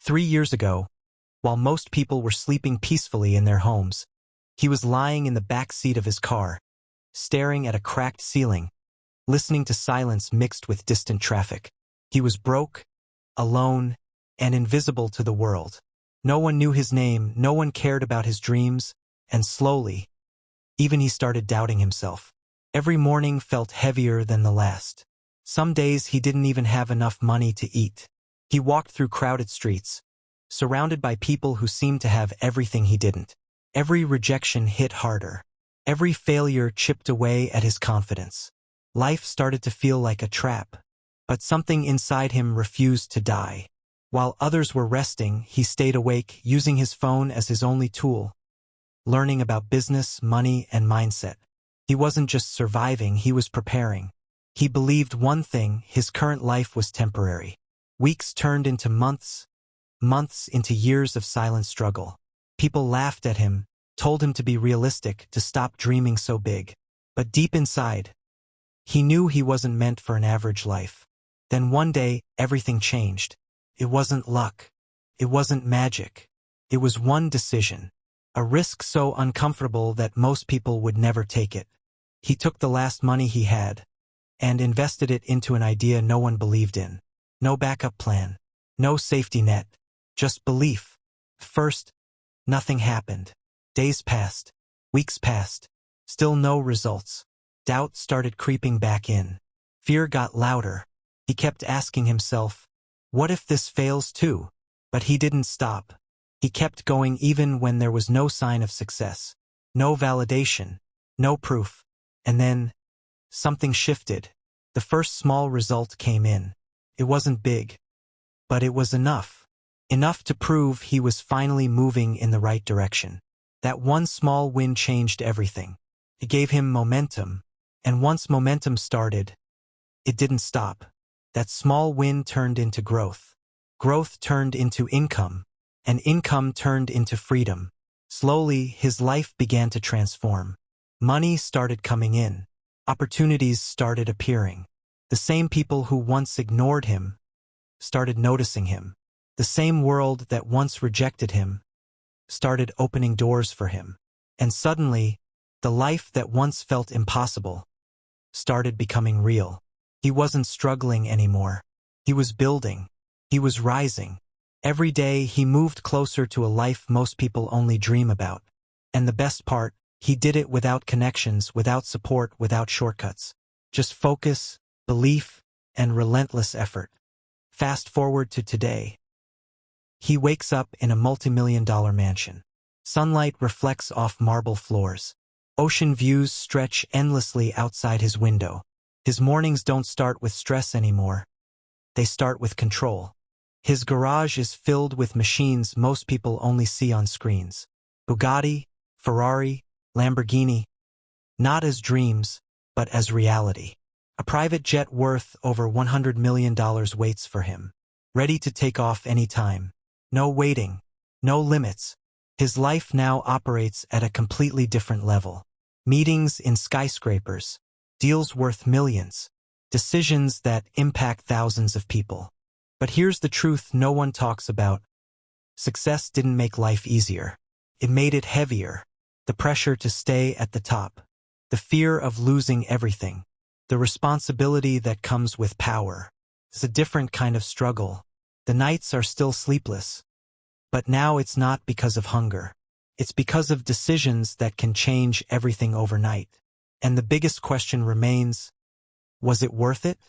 3 years ago, while most people were sleeping peacefully in their homes, he was lying in the back seat of his car, staring at a cracked ceiling, listening to silence mixed with distant traffic. He was broke, alone, and invisible to the world. No one knew his name, no one cared about his dreams, and slowly, even he started doubting himself. Every morning felt heavier than the last. Some days he didn't even have enough money to eat. He walked through crowded streets, surrounded by people who seemed to have everything he didn't. Every rejection hit harder. Every failure chipped away at his confidence. Life started to feel like a trap, but something inside him refused to die. While others were resting, he stayed awake, using his phone as his only tool, learning about business, money, and mindset. He wasn't just surviving, he was preparing. He believed one thing: his current life was temporary. Weeks turned into months, months into years of silent struggle. People laughed at him, told him to be realistic, to stop dreaming so big. But deep inside, he knew he wasn't meant for an average life. Then one day, everything changed. It wasn't luck. It wasn't magic. It was one decision. A risk so uncomfortable that most people would never take it. He took the last money he had and invested it into an idea no one believed in. No backup plan. No safety net. Just belief. First, nothing happened. Days passed. Weeks passed. Still no results. Doubt started creeping back in. Fear got louder. He kept asking himself, what if this fails too? But he didn't stop. He kept going even when there was no sign of success. No validation. No proof. And then, something shifted. The first small result came in. It wasn't big, but it was enough. Enough to prove he was finally moving in the right direction. That one small win changed everything. It gave him momentum, and once momentum started, it didn't stop. That small win turned into growth. Growth turned into income, and income turned into freedom. Slowly, his life began to transform. Money started coming in. Opportunities started appearing. The same people who once ignored him started noticing him. The same world that once rejected him started opening doors for him. And suddenly, the life that once felt impossible started becoming real. He wasn't struggling anymore. He was building. He was rising. Every day he moved closer to a life most people only dream about. And the best part, he did it without connections, without support, without shortcuts. Just focus, belief, and relentless effort. Fast forward to today. He wakes up in a multi-million-dollar mansion. Sunlight reflects off marble floors. Ocean views stretch endlessly outside his window. His mornings don't start with stress anymore. They start with control. His garage is filled with machines most people only see on screens. Bugatti, Ferrari, Lamborghini. Not as dreams, but as reality. A private jet worth over $100 million waits for him. Ready to take off anytime. No waiting. No limits. His life now operates at a completely different level. Meetings in skyscrapers. Deals worth millions. Decisions that impact thousands of people. But here's the truth no one talks about. Success didn't make life easier. It made it heavier. The pressure to stay at the top. The fear of losing everything. The responsibility that comes with power. It's a different kind of struggle. The nights are still sleepless. But now it's not because of hunger. It's because of decisions that can change everything overnight. And the biggest question remains, was it worth it?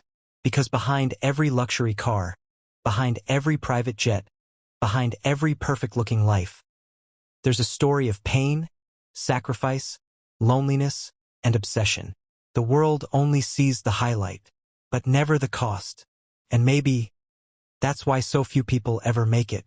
Because behind every luxury car, behind every private jet, behind every perfect-looking life, there's a story of pain, sacrifice, loneliness, and obsession. The world only sees the highlight, but never the cost. And maybe that's why so few people ever make it.